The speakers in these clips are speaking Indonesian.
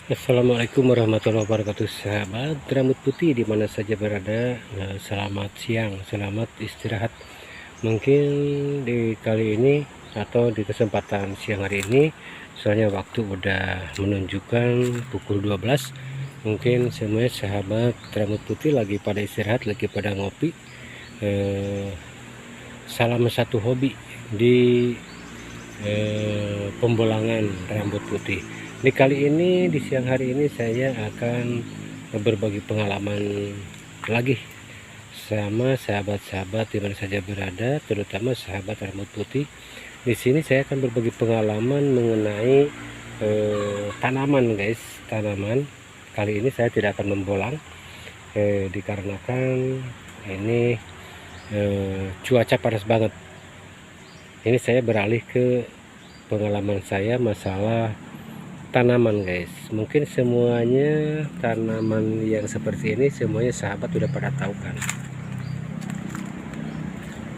Assalamualaikum warahmatullahi wabarakatuh, sahabat rambut putih di mana saja berada. Selamat siang, selamat istirahat. Mungkin di kali ini atau di kesempatan siang hari ini, soalnya waktu udah menunjukkan pukul 12, mungkin semuanya sahabat rambut putih lagi pada istirahat, lagi pada ngopi. Salah satu hobi di pembolangan rambut putih. Di kali ini, di siang hari ini saya akan berbagi pengalaman lagi sama sahabat-sahabat di mana saja berada, terutama sahabat rambut putih. Di sini saya akan berbagi pengalaman mengenai tanaman, guys. Tanaman kali ini saya tidak akan membolang, dikarenakan ini cuaca panas banget. Ini saya beralih ke pengalaman saya masalah tanaman, guys. Mungkin semuanya tanaman yang seperti ini semuanya sahabat udah pada tahu kan.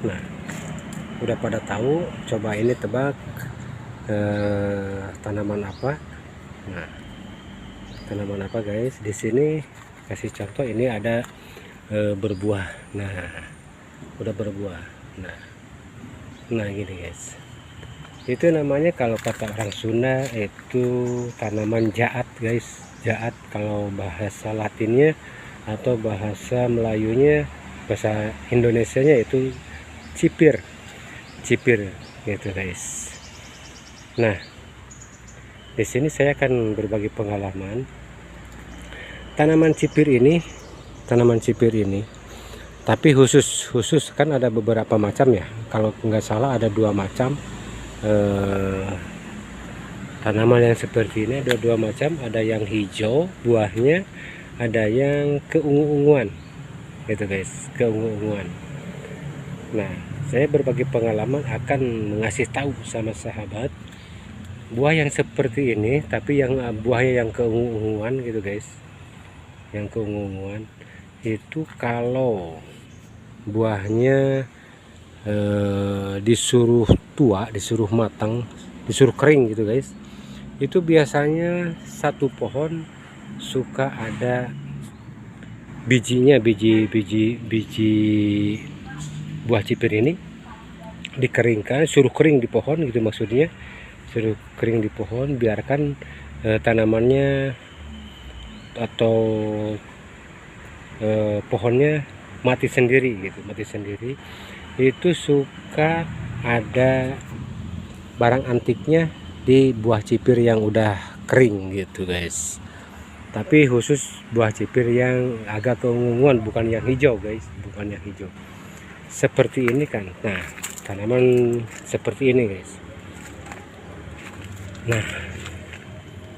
Nah, udah pada tahu. Coba ini tebak tanaman apa. Nah, tanaman apa, guys? Di sini kasih contoh, ini ada berbuah. Nah, udah berbuah. Nah gini, guys. Itu namanya kalau kata orang Sunda itu tanaman jaat, guys. Jaat kalau bahasa Latinnya atau bahasa Melayunya, bahasa Indonesianya itu cipir gitu, guys. Nah, di sini saya akan berbagi pengalaman tanaman cipir ini, tapi khusus kan ada beberapa macam ya. Kalau nggak salah ada 2 macam. Tanaman yang seperti ini ada 2 macam, ada yang hijau buahnya, ada yang keungu-unguan gitu, guys, keungu-unguan. Nah, saya berbagi pengalaman akan mengasih tahu sama sahabat buah yang seperti ini, tapi yang buahnya yang keungu-unguan gitu, guys. Yang keungu-unguan itu kalau buahnya disuruh tua, disuruh matang, disuruh kering gitu, guys, itu biasanya satu pohon suka ada bijinya, biji buah cipir ini dikeringkan, suruh kering di pohon gitu, maksudnya suruh kering di pohon, biarkan tanamannya atau pohonnya mati sendiri gitu, itu suka ada barang antiknya di buah cipir yang udah kering gitu, guys. Tapi khusus buah cipir yang agak keunguan, bukan yang hijau, guys, bukan yang hijau seperti ini kan. Nah, tanaman seperti ini, guys. Nah,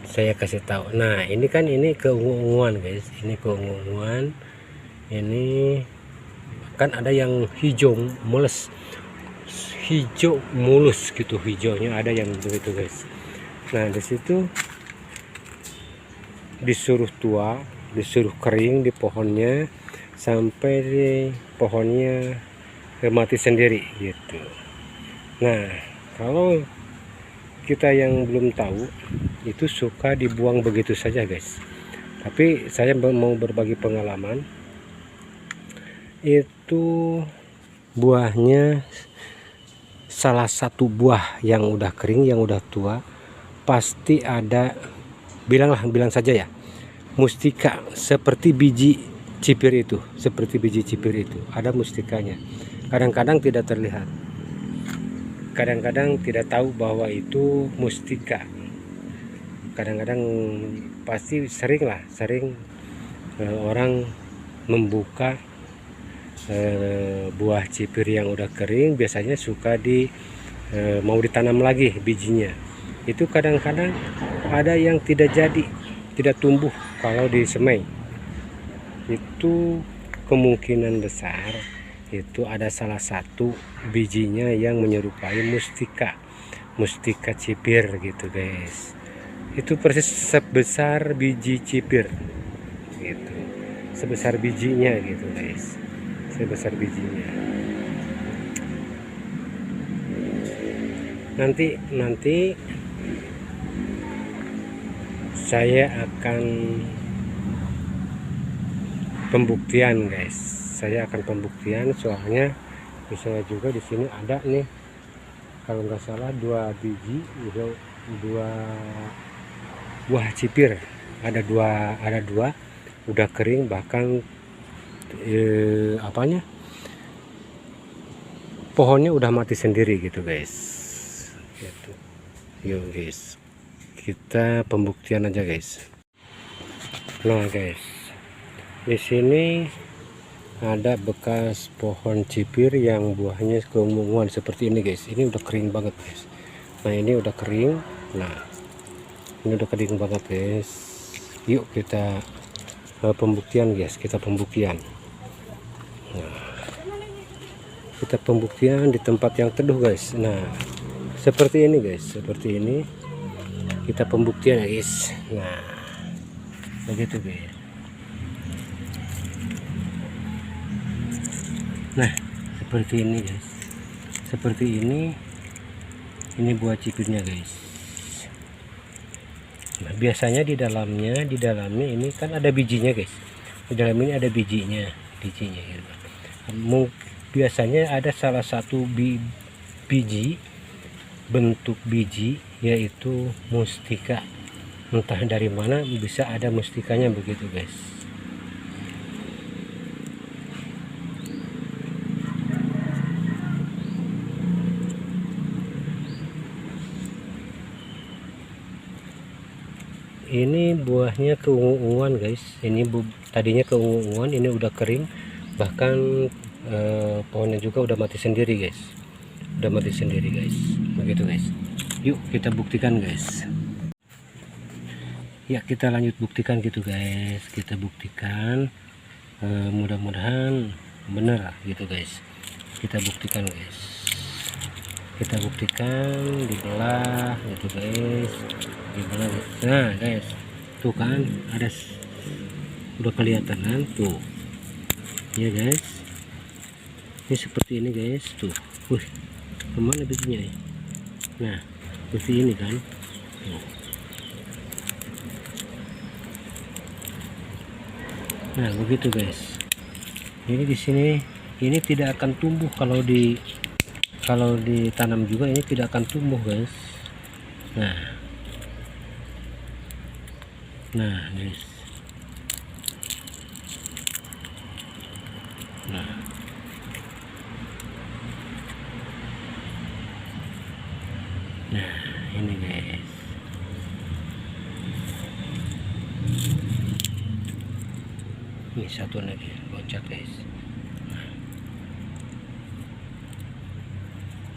saya kasih tahu. Nah, ini kan ini keunguan, guys. Ini keunguan. Ini kan ada yang hijau mulus, gitu, hijaunya ada yang begitu, guys. Nah, di situ disuruh tua, disuruh kering di pohonnya sampai di pohonnya mati sendiri gitu. Nah, kalau kita yang belum tahu itu suka dibuang begitu saja, guys. Tapi saya mau berbagi pengalaman. Itu buahnya, salah satu buah yang udah kering, yang udah tua, pasti ada, bilang saja ya, mustika seperti biji cipir itu, ada mustikanya. Kadang-kadang tidak terlihat, kadang-kadang tidak tahu bahwa itu mustika, kadang-kadang pasti sering orang membuka buah cipir yang udah kering, biasanya suka mau ditanam lagi bijinya. Itu kadang-kadang ada yang tidak jadi, tidak tumbuh kalau disemai. Itu kemungkinan besar itu ada salah satu bijinya yang menyerupai mustika cipir gitu, guys. Itu persis sebesar biji cipir gitu, sebesar bijinya gitu, guys. sebesar bijinya. Nanti saya akan pembuktian guys. Saya akan pembuktian, soalnya misalnya juga di sini ada nih, kalau nggak salah 2 biji, dua buah cipir, ada dua udah kering, bahkan pohonnya udah mati sendiri gitu guys. Gitu. Yuk guys, kita pembuktian aja guys. Nah guys, di sini ada bekas pohon cipir yang buahnya keunguan seperti ini guys. Ini udah kering banget guys. Nah ini udah kering. Nah ini udah kering banget guys. Yuk kita pembuktian guys. Kita pembuktian. Nah, kita pembuktian di tempat yang teduh guys. Nah seperti ini guys. Seperti ini kita pembuktian guys. Nah begitu guys. Nah seperti ini guys, seperti ini buah cipirnya guys. Nah biasanya di dalamnya ini kan ada bijinya guys. Di dalam ini ada bijinya gitu. Biasanya ada salah satu biji, bentuk biji, yaitu mustika. Entah dari mana bisa ada mustikanya begitu guys. Ini buahnya keunguan guys. Ini tadinya keunguan, ini udah kering, bahkan pohonnya juga udah mati sendiri guys. Udah mati sendiri guys. Begitu guys. Yuk kita buktikan guys. Ya kita lanjut buktikan gitu guys. Kita buktikan, mudah-mudahan bener gitu guys. Kita buktikan guys. Kita buktikan, dibelah gitu guys, dibelah guys. Nah guys, tuh kan ada, udah kelihatan kan tuh ya guys. Ini seperti ini guys, tuh kemana bijinya ya? Nah seperti ini kan tuh. Nah begitu guys. Ini di sini ini tidak akan tumbuh kalau ditanam juga, ini tidak akan tumbuh guys. Nah guys, nah ini guys. Ini satu lagi loncat guys.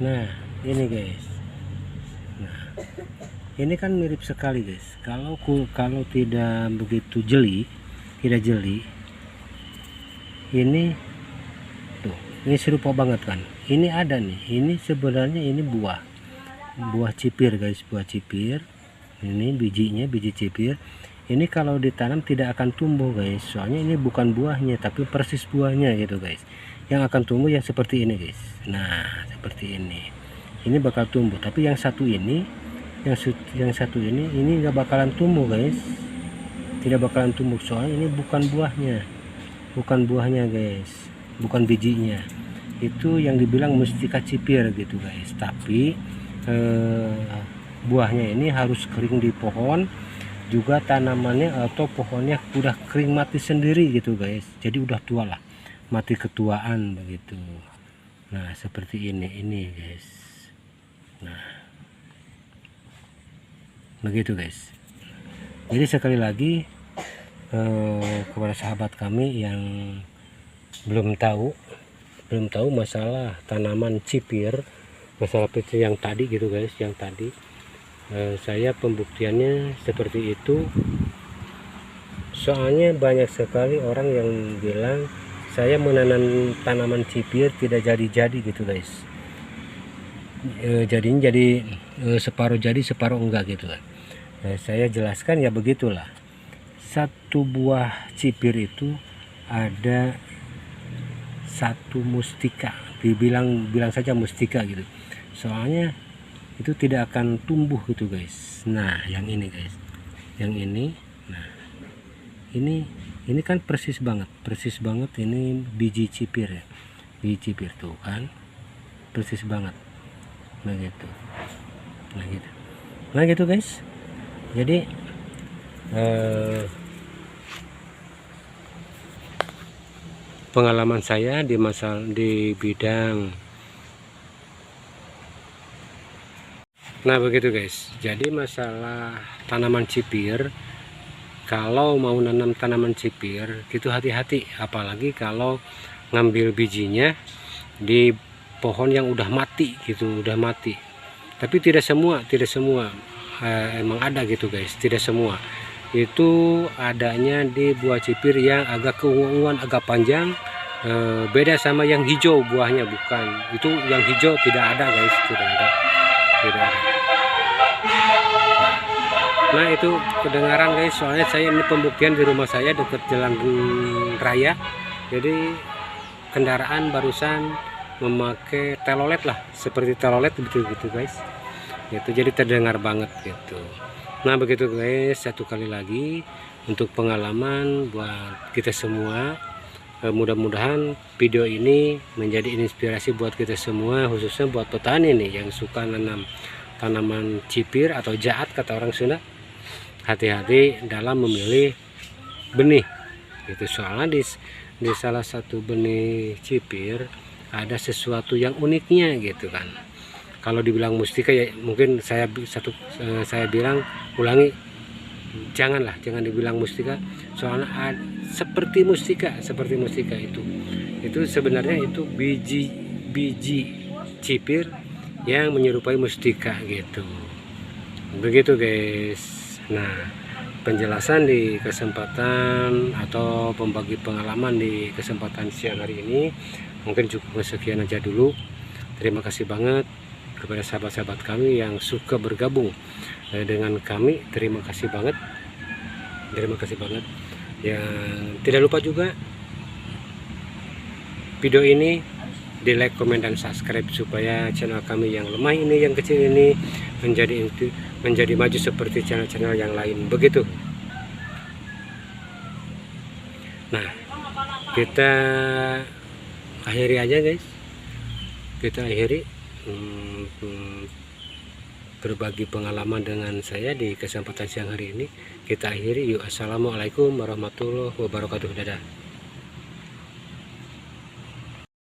Nah ini guys. Nah ini kan mirip sekali guys. Kalau tidak begitu jeli, tidak jeli, ini tuh, ini serupa banget kan. Ini ada nih, ini sebenarnya ini buah cipir guys, buah cipir. Ini bijinya, biji cipir. Ini kalau ditanam tidak akan tumbuh guys, soalnya ini bukan buahnya tapi persis buahnya gitu guys. Yang akan tumbuh yang seperti ini guys. Nah seperti ini bakal tumbuh, tapi yang satu ini, yang satu ini nggak bakalan tumbuh guys, tidak bakalan tumbuh, soalnya ini bukan buahnya guys, bukan bijinya. Itu yang dibilang mustika cipir gitu guys. Tapi buahnya ini harus kering di pohon, juga tanamannya atau pohonnya udah kering mati sendiri gitu guys, jadi udah tua lah, mati ketuaan begitu. Nah seperti ini guys. Nah begitu guys. Jadi sekali lagi kepada sahabat kami yang belum tahu masalah tanaman cipir, masalah seperti yang tadi gitu guys, yang tadi saya pembuktiannya seperti itu. Soalnya banyak sekali orang yang bilang saya menanam tanaman cipir tidak jadi gitu guys. Jadinya jadi separuh jadi separuh enggak gitu kan. Saya jelaskan ya begitulah. Satu buah cipir itu ada satu mustika, bilang saja mustika gitu, soalnya itu tidak akan tumbuh gitu guys. Nah yang ini guys, yang ini, nah ini kan persis banget ini biji cipir ya, biji cipir tuh kan persis banget. Nah gitu guys. Jadi pengalaman saya di bidang, nah begitu guys. Jadi masalah tanaman cipir, kalau mau nanam tanaman cipir gitu hati-hati, apalagi kalau ngambil bijinya di pohon yang udah mati gitu, udah mati. Tapi tidak semua emang ada gitu guys, tidak semua. Itu adanya di buah cipir yang agak keunguan, agak panjang, beda sama yang hijau buahnya. Bukan, itu yang hijau tidak ada guys, tidak ada. Nah itu kedengaran guys, soalnya saya ini pembuktian di rumah saya dekat jalan raya. Jadi kendaraan barusan memakai telolet lah, seperti telolet gitu guys. Itu jadi terdengar banget gitu. Nah begitu guys, satu kali lagi untuk pengalaman buat kita semua. Mudah-mudahan video ini menjadi inspirasi buat kita semua, khususnya buat petani nih yang suka nanam tanaman cipir atau jaat kata orang Sunda. Hati-hati dalam memilih benih gitu, soalnya di salah satu benih cipir ada sesuatu yang uniknya gitu kan. Kalau dibilang mustika ya mungkin saya bilang ulangi, jangan dibilang mustika, soalnya seperti mustika itu sebenarnya itu biji cipir yang menyerupai mustika gitu. Begitu guys. Nah penjelasan di kesempatan atau pembagi pengalaman di kesempatan siang hari ini mungkin cukup sekian aja dulu. Terima kasih banget kepada sahabat-sahabat kami yang suka bergabung dengan kami. Terima kasih banget. Yang tidak lupa juga video ini di like, komen, dan subscribe supaya channel kami yang lemah ini, yang kecil ini menjadi maju seperti channel-channel yang lain. Begitu. Nah kita akhiri aja guys, kita akhiri berbagi pengalaman dengan saya di kesempatan siang hari ini. Kita akhiri yuk. Assalamualaikum warahmatullahi wabarakatuh. Dadah.